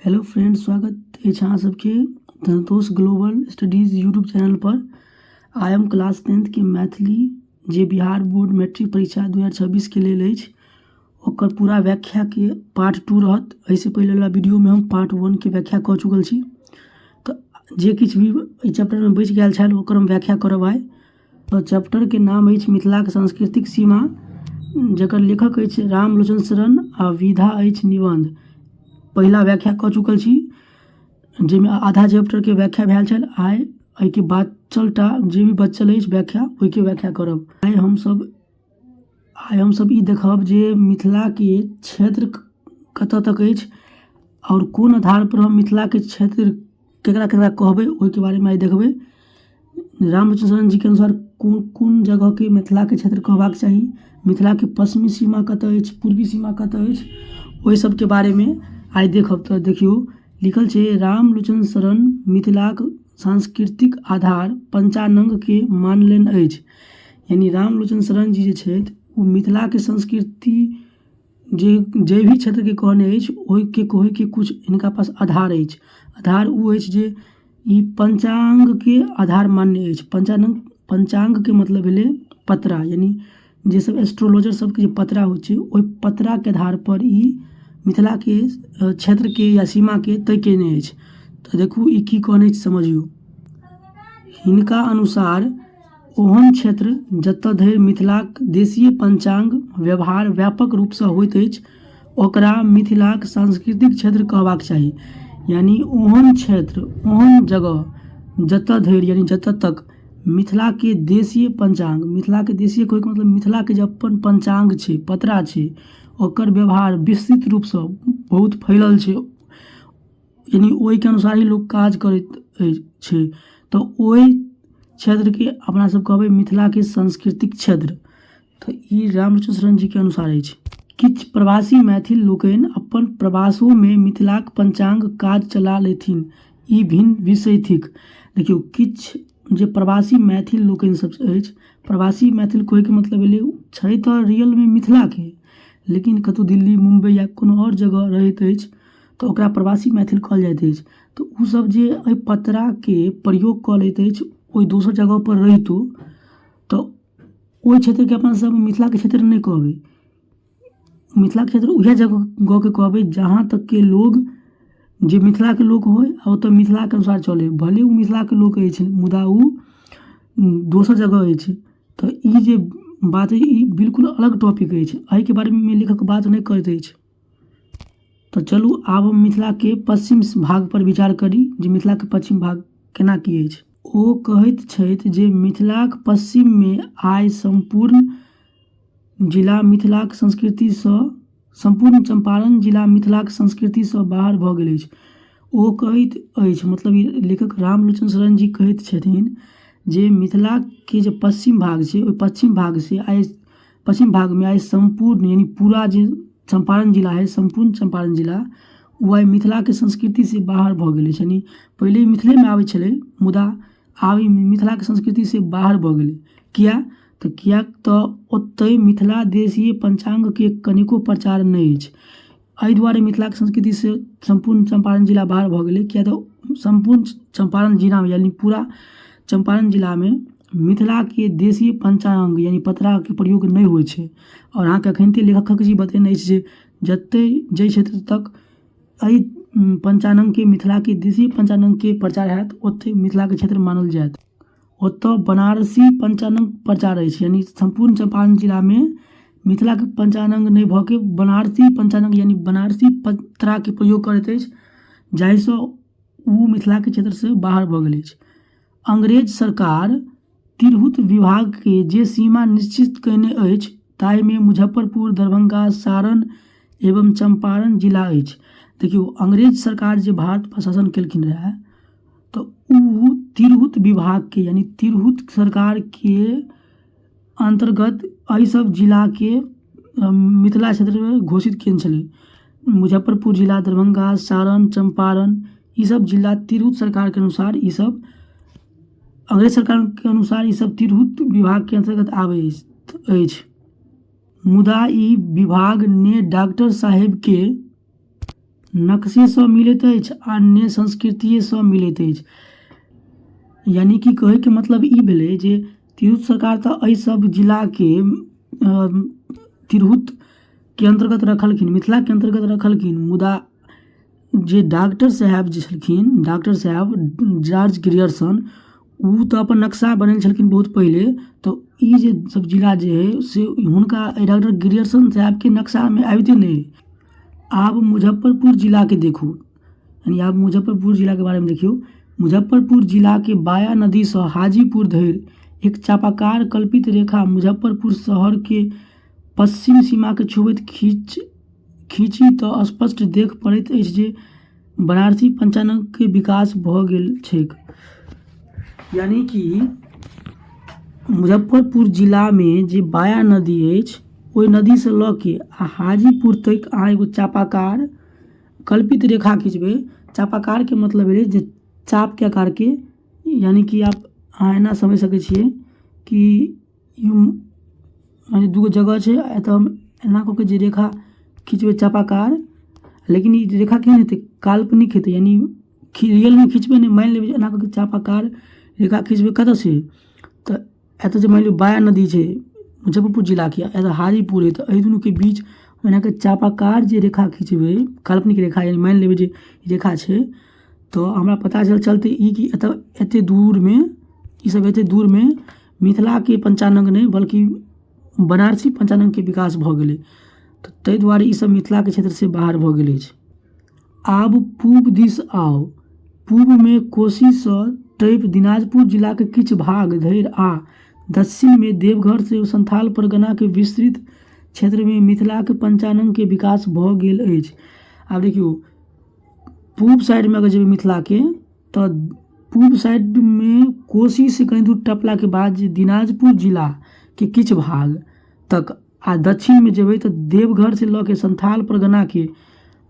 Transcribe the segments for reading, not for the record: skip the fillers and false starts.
Hello friends, स्वागत है अहाँ सबके Santosh global studies YouTube channel पर। आई एम क्लास 10th के मैथिली जे बिहार बोर्ड मैट्रिक परीक्षा 2026 के लेल अछि, ओकर पूरा व्याख्या के पार्ट 2 रहत। एहिसँ पहले वाला वीडियो में हम पार्ट 1 के व्याख्या कऽ चुकल छी, तो जे किछु भी एहि चैप्टर में बचि गेल छल ओकर हम व्याख्या करब आइ। तो चैप्टर के नाम अछि मिथिला के सांस्कृतिक सीमा, जकर लेखक अछि रामलोचन शरण आ विधा अछि निबंध। पहला व्याख्या कऽ चुकल छी, जाहिमे आधा चैप्टर के व्याख्या भेल छल। आइ एहिके बचलटा जे भी बचल अछि व्याख्या, ओहिके व्याख्या करब। आइ हमसब ई देखब जे मिथिला के क्षेत्र कतऽ तक अछि और कोन आधार पर हम मिथिला के क्षेत्र केकरा केकरा कहबै, ओहिके बारे में आइ देखबै। रामलोचन शरण जी के अनुसार कोन जगह के मिथिला के क्षेत्र कहबाक चाही, मिथिला के पश्चिमी सीमा कतऽ अछि, पूर्वी सीमा कतऽ अछि, ओहि सब के बारे में आइ देखब। तो देखियो लिखल छै, रामलोचन शरण मिथिलाक सांस्कृतिक आधार पंचानंग के मानलनि अछि। यानी रामलोचन शरण जी जे छथि ओ मिथिला के संस्कृति जे भी क्षेत्र के कहने अछि ओहि के कहे के कुछ इनका पास आधार अछि। आधार वो अछि जे ई पंचांग के आधार मानने अछि। पंचांग के मतलब भेलै पतरा, यानी जे सब एस्ट्रोलॉजर सबके जे पतरा होइ छै, ओहि पतरा के आधार पर ई मिथिला के क्षेत्र के या सीमा के तय केने अछि। तो देखू ई की कहने अछि समझियो। हिनका अनुसार ओहन क्षेत्र जतऽ धरि मिथिलाक देशीय पंचांग व्यवहार व्यापक रूप से होइत अछि ओकरा मिथिलाक सांस्कृतिक क्षेत्र कहबाक चाही। यानी ओहन क्षेत्र, ओहन जगह जतऽ धरि यानी जतऽ तक मिथिला के देशीय पंचांग, मिथिला के देशीय कोई मतलब मिथिला के जे अपन पंचांग छै, पतरा छै, ओकर व्यवहार विस्तृत रूप से बहुत फैलल छै, यानी ओहि के अनुसार ही लोग काज करैत छै। तो ओहि क्षेत्र के अपना सब कहबै मिथिला के सांस्कृतिक क्षेत्र। तो ई रामलोचन शरण जी के अनुसार अछि। किछ प्रवासी मैथिल लोकनि अपन प्रवासों में मिथिलाक पंचांग काज चला लेथिन, ई भिन्न विषय थिक। देखियो किछ जे प्रवासी मैथिल लोकनि सब अछि, प्रवासी मैथिल कोई के मतलब भेलै छै तऽ रियल में मिथिला के, लेकिन कतौ दिल्ली, मुंबई या कोनो और जगह रहैत अछि तो ओकरा प्रवासी मैथिल कहल जाइत अछि। तो उ सब जे एहि पतरा के प्रयोग कऽ लैत अछि ओहि दोसर जगह पर रहितो, तो ओहि क्षेत्र के अपना सब मिथिला के क्षेत्र नहीं कहबै। मिथिला के क्षेत्र उहे जगह के कहबै जहाँ तक के लोग जे मिथिला के लोग होय आ ओतऽ मिथिला के अनुसार चले, भले उ मिथिला के लोग अछि मुदा उ दोसर जगह अछि। तो ई जे बात है ई बिल्कुल अलग टॉपिक अछि, एहि के बारे में लेखक बात नहीं करैत अछि। तो चलू आब हम मिथिला के पश्चिम भाग पर विचार करी जे मिथिला के पश्चिम भाग केना की अछि। ओ कहैत छथि जे मिथिलाक पश्चिम में आइ संपूर्ण जिला मिथिलाक संस्कृति सँ, संपूर्ण चंपारण जिला मिथिलाक संस्कृति सँ बाहर भऽ गेल अछि। ओ कहैत अछि, मतलब लेखक रामलोचन शरण जी कहैत छथिन जे मिथिला के जे पश्चिम भाग छै, ओहि पश्चिम भाग से आइ पश्चिम भाग में आइ संपूर्ण यानी पूरा जे चंपारण जिला है, संपूर्ण चंपारण जिला वो आइ मिथिला के संस्कृति से बाहर भऽ गेल अछि। यानी पहिले मिथिले में आबै छलै मुदा आब ई मिथिला के संस्कृति से बाहर भऽ गेलै। किया तऽ ओतय मिथिला देशीय पंचांग के कनिको प्रचार नहीं अछि। एहि दुआरे मिथिला के संस्कृति से संपूर्ण चंपारण जिला बाहर भऽ गेलै, किया तऽ संपूर्ण चंपारण जिला में यानी पूरा चंपारण जिला में मिथिला के देशीय पंचांग यानी पतरा के प्रयोग नहीं होइ छै। और अहाँ के अखनिते लेखक जी बतेने अछि जे जते जे क्षेत्र तक एहि पंचांग के मिथिला के देशीय पंचांग के प्रचार हैत ओते मिथिला के क्षेत्र मानल जायत। ओतऽ बनारसी पंचांग प्रचार अछि, यानी संपूर्ण चंपारण जिला में मिथिला के पंचांग नहीं भऽ के बनारसी पंचांग यानी बनारसी पतरा के प्रयोग करैत अछि, जाहिसँ उ मिथिला के क्षेत्र से बाहर भऽ गेल अछि। अंग्रेज सरकार तिरहुत विभाग के जे सीमा निश्चित कयने अछि ताहि में मुजफ्फरपुर, दरभंगा, सारण एवं चंपारण जिला अछि। देखियो अंग्रेज सरकार जे भारत पर शासन केलखिन रहे तो उ तिरहुत विभाग के यानी तिरहुत सरकार के अंतर्गत एहि सब जिला के मिथिला क्षेत्र में घोषित केने छलै। मुजफ्फरपुर जिला, दरभंगा, सारण, चंपारण ई सब जिला तिरहुत सरकार के अनुसार ई सब अंग्रेज सरकार के अनुसार ई सब तिरहुत विभाग के अंतर्गत आबै अछि। मुदा ई विभाग ने डॉक्टर साहेब के नक्शे सँ मिलैत अछि आ अन्य संस्कृतिए सँ मिलैत अछि। यानी कि कहे के मतलब ई भेलै जे तिरहुत सरकार तऽ एहि सब जिलाके तिरहुत के अंतर्गत रखलखिन, मिथिला के अंतर्गत रखलखिन, मुदा जे डॉक्टर साहब जे छलखिन, डॉक्टर साहब जॉर्ज ग्रियर्सन, उ तऽ अपन नक्शा बनेने छलखिन बहुत पहिले। तऽ ई जे सब जिला जे है से हुनका डॉक्टर ग्रियर्सन साहब के नक्शा में आबिते नहीं। आब मुजफ्फरपुर जिला के देखू, यानी आब मुजफ्फरपुर जिला के बारे में देखियो। मुजफ्फरपुर जिला के बाया नदी से हाजीपुर धरि एक चापाकार कल्पित रेखा मुजफ्फरपुर शहर के पश्चिम सीमा के छुबैत खींची तऽ स्पष्ट देख पड़ैत अछि जे बनारसी पंचांग के विकास भऽ गेल छैक। यानी कि मुजफ्फरपुर जिला में जे बाया नदी अछि, ओहि नदी से लऽ के आ हाजीपुर तक अहाँ एगो चापाकार कल्पित रेखा खींचबै। चापाकार के मतलब है जे चाप के आकार के, यानी कि आप अहाँ एना समझ सकै छियै कि यानी दूगो जगह छै, एतऽ हम एना कऽ के जे रेखा खींचबै चापाकार, लेकिन ई रेखा केहन हेतै, काल्पनिक हेतै, यानी रियल में खींचबै नहीं। मान लेबै एना कऽ के चापाकार रेखा खींचबै कतऽ से, तऽ एतऽ जे मान लियौ बाया नदी छै मुजफ्फरपुर जिला के, एतऽ हाजीपुर है, तऽ एहि दुनू के बीच एना के चापाकार जे रेखा खींचबै, काल्पनिक रेखा, यानी मान लेबै जे रेखा छै, तो हमरा पता चलते ई कि एतऽ एते दूर में, ई सब एते दूर में मिथिला के पंचांग नहीं बल्कि बनारसी पंचांग के विकास भऽ गेलै। तऽ ताहि दुआरे ई सब मिथिला के क्षेत्र से बाहर भऽ गेल अछि। आब पूब दिस आउ। पूब में कोशी सँ टपि दिनाजपुर जिला के किछु भाग धरि आ दक्षिण में देवघर से संथाल परगना के विस्तृत क्षेत्र में मिथिला के पंचांग के विकास भऽ गेल अछि। आब देखियो पूब साइड में अगर जेबै मिथिला के, तो पूब साइड में कोशी से कहीं दूर टपला के बाद जे दिनाजपुर जिला के किछु भाग तक, आ दक्षिण में जेबै तो देवघर से लऽ के संथाल परगना के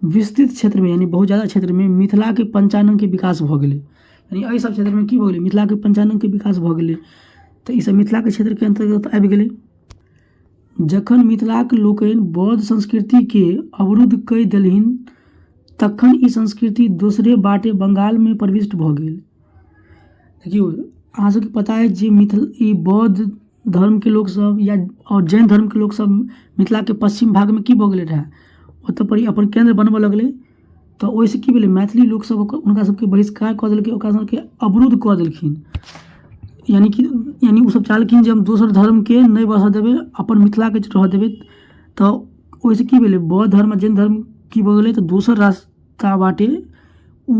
विस्तृत क्षेत्र में, यानी बहुत ज़्यादा क्षेत्र में मिथिला के पंचांग के विकास भऽ गेलै। यानी एहि सब क्षेत्र में की भऽ गेलै, मिथिला के पंचांग के विकास भऽ गेलै। तऽ ई सब मिथिला के क्षेत्र के अंतर्गत आबि गेलै। जखन मिथिला के लोकनि बौद्ध संस्कृति के अवरुद्ध कऽ देलनि, तखन ई संस्कृति दोसरे बाटे बंगाल में प्रविष्ट भऽ गेल। देखियो अहाँ सबके पता है जे ई बौद्ध धर्म के लोग सब या और जैन धर्म के लोग सब मिथिला के पश्चिम भाग में की भऽ गेलै रहै, ओतऽ पर अपन केंद्र बनबऽ लगलै। तऽ ओहिसँ की भेलै, मैथिली लोग सब हुनका सबके बहिष्कार कऽ देलकै, ओकरा सबके अवरुद्ध कऽ देलखिन। यानी उ सब चाहलखिन जे हम दोसर धर्म के नहीं बसऽ देबै, अपन मिथिला के रहऽ देबै। तऽ ओहिसँ की भेलै, बौद्ध धर्म जैन धर्म की भऽ गेलै, तऽ दोसर रास्ता बाटे उ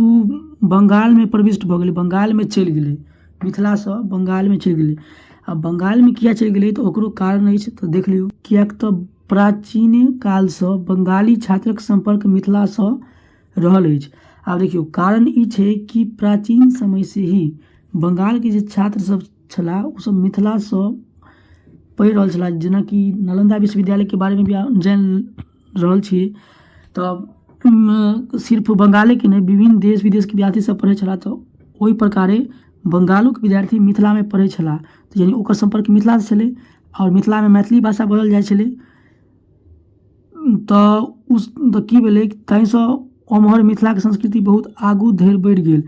बंगाल में प्रविष्ट भऽ गेलै, बंगाल में चलि गेलै, मिथिला सँ बंगाल में चलि गेलै। आ बंगाल में किया चलि गेलै, तऽ ओकरो कारण अछि, तऽ देख लियौ। कियाक तऽ प्राचीन काल सँ बंगाली छात्रक संपर्क मिथिला सँ रहल अछि। आब देखियौ कारण ई छै कि प्राचीन समय से ही बंगाल के जे छात्र सब छला, उ सब मिथिला सँ पढ़ि रहल छला। जेनाकि नालंदा विश्वविद्यालय के बारे में भी जान रहल छियै, तऽ सिर्फ बंगाले के नहीं, विभिन्न देश विदेश के विद्यार्थी सब पढ़ै छला। तऽ ओहि प्रकारे बंगालो के विद्यार्थी मिथिला में पढ़ै छला, तऽ यानी ओकर संपर्क मिथिला से छलै, और मिथिला में मैथिली भाषा बोलल जाइ छलै। तऽ की भेलै, ताहिसँ ओम्हर मिथिला के संस्कृति बहुत आगू धरि बढ़ि गेल।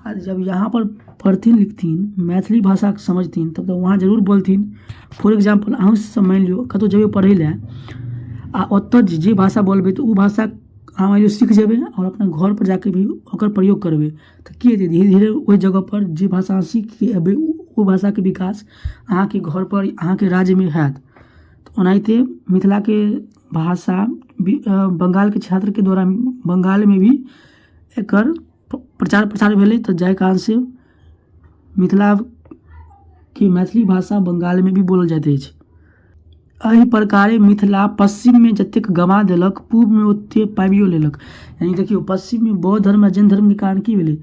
आ जब यहाँ पर पढ़थिन लिखथिन, मैथिली भाषा समझथिन, तब तो वहाँ जरूर बोलथिन। फॉर एग्जाम्पल अहूँ सब मानि लियौ कतौ जेबै पढ़ै लए, आ ओतऽ जे भाषा बोलबै, तऽ उ भाषा अहाँ मानि लियौ सीख जेबै और अपना घर पर जाके भी ओकर प्रयोग करबै। तऽ की हेतै, धीरे धीरे ओहि जगह पर जे भाषा अहाँ सीख के एबै, ओ भाषा के विकास अहाँ के घर पर, अहाँ के राज्य में हैत। तऽ ओनाहिते मिथिला के भाषा बंगाल के छात्र के द्वारा बंगाल में भी एकर प्रचार प्रसार भेलै। तऽ जाहि कारण से मिथिला के मैथिली भाषा बंगाल में भी बोलल जाइत अछि। एहि प्रकारे मिथिला पश्चिम में जतेक गमा देलक, पूर्व में ओते पाबियो लेलक। यानी देखियो पश्चिम में बौद्ध धर्म आ जैन धर्म के कारण की भेलै,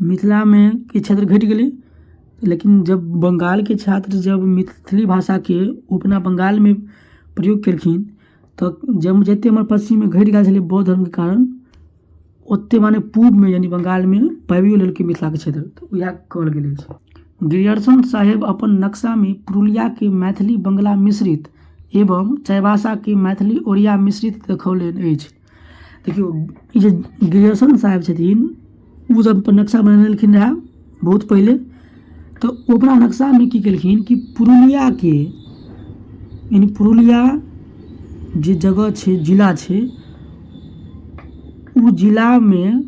मिथिला में के क्षेत्र घटि गेलै। लेकिन जब बंगाल के छात्र जब मैथिली भाषा के अपना बंगाल में प्रयोग केलखिन, तो जब जते हमर पश्चिम में घटि गेल छलै बौद्ध धर्म के कारण, ओते माने पूर्व में यानी बंगाल में पाबियो लेलकै मिथिला के क्षेत्र। तऽ इएह कहल गेल अछि। ग्रियर्सन साहेब अपन नक्शा में पुरुलिया के मैथिली बंगला मिश्रित एवं चाईबासा के मैथिली ओड़िया मिश्रित देखौलनि अछि। देखियो ई जे गिरियर्सन साहब छथिन उ जब नक्शा बनेलखिन रहे बहुत पहले, तो अपना नक्शा में की केलखिन कि पुरुलिया के यानी पुरुलिया जे जगह छै जिला छै उ जिला में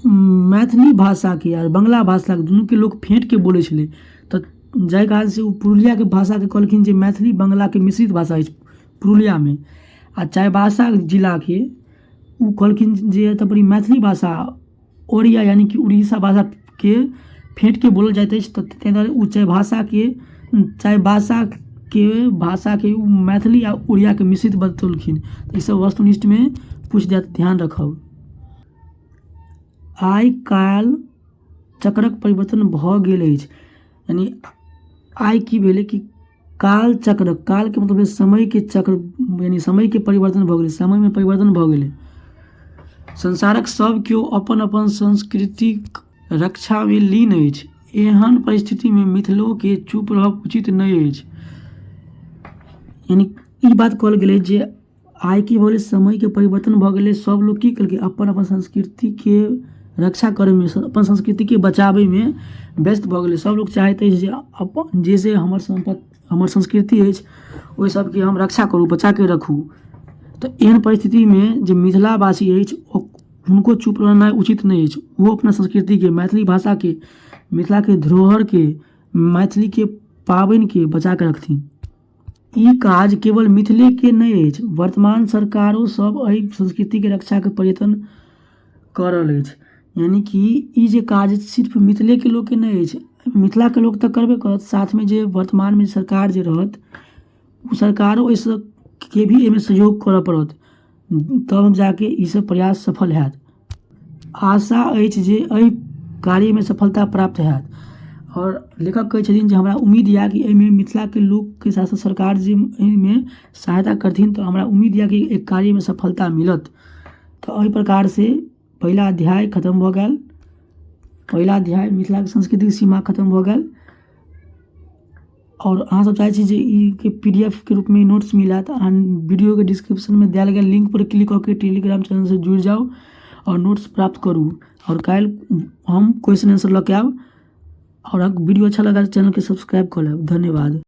मैथिली भाषा के और बंगला भाषा के दुनू के लोग फेंट के बोले छले, तो जाहि कारण से पुरुलिया के भाषा के कहलखिन जे मैथिली बंगला के मिश्रित भाषा अछि पुरुलिया में। आ चाईबासा जिला के उ कहलखिन जे एतय मैथिली भाषा ओड़िया यानी कि उड़ीसा भाषा के फेंट के बोलल जाइत अछि, तो ताहि दुआरे उ चाईबासा के भाषा के उ मैथिली आ उड़िया के मिश्रित बतौलखिन। तो ईसब वस्तुनिष्ठ में पूछ जात, ध्यान रखब। आइ काल चक्रक परिवर्तन भऽ गेल अछि, यानी आइ की भेलै कि काल चक्र, काल के मतलब समय के चक्र यानी समय के परिवर्तन भऽ गेलै, समय में परिवर्तन भऽ गेलै। संसारक सब केओ अपन अपन संस्कृतिक रक्षा में लीन अछि, एहन परिस्थिति में मिथिलो के चुप रहब उचित नहीं अछि। यानी ई बात कहल गेलै जे आइ की भऽ गेलै समय के परिवर्तन भऽ गेलै, सब लोग की केलकै अपन अपन संस्कृति के रक्षा करे में, अपन संस्कृति के बचावे में व्यस्त भऽ गेलै। सब लोग चाहैत अछि जे अपन जैसे हमर संस्कृति अछि ओहि सबके हम रक्षा करू, बचा के रखू। तो एहन परिस्थिति में जे मिथिलावासी अछि हुनको चुप रहना उचित नहीं अछि, वो अपना संस्कृति के, मैथिली भाषा के, मिथिला के धरोहर के, मैथिली के पाबनि के बचा के रखथिन। ई काज केवल मिथिले के नहीं अछि, वर्तमान सरकारों सब एहि संस्कृति के रक्षा के प्रयत्न कऽ रहल अछि। यानी कि ई जे काज सिर्फ मिथिले के लोग के नहीं अछि, मिथिला के लोग तो करबे करत, साथ में जे वर्तमान में सरकार जे रहत उ सरकारों इस के भी एहिमे सहयोग करऽ पड़त, तब जाके ई सब प्रयास सफल हैत। आशा अछि जे एहि कार्य में सफलता प्राप्त हैत। और लेखक कहै छथिन जे हमरा उम्मीद यऽ कि एहिमे मिथिला के लोग के साथ साथ सरकार जे एहिमे सहायता करथिन तो हमरा उम्मीद यऽ कि एक कार्य में सफलता मिलत। तो एहि प्रकार से पहला अध्याय खत्म भऽ गेल, पहला अध्याय मिथिला के सांस्कृतिक सीमा खत्म भऽ गेल। और अहाँ सब चाहै छी जे ई के PDF के रूप में नोट्स मिलत, अहाँ वीडियो के डिस्क्रिप्शन में देल गेल लिंक पर क्लिक करके टेलीग्राम चैनल से जुड़ जाओ और नोट्स प्राप्त करू। और कल हम क्वेश्चन आंसर लऽ के आब, और वीडियो अच्छा लगा तो चैनल के सब्सक्राइब कर लेब। धन्यवाद।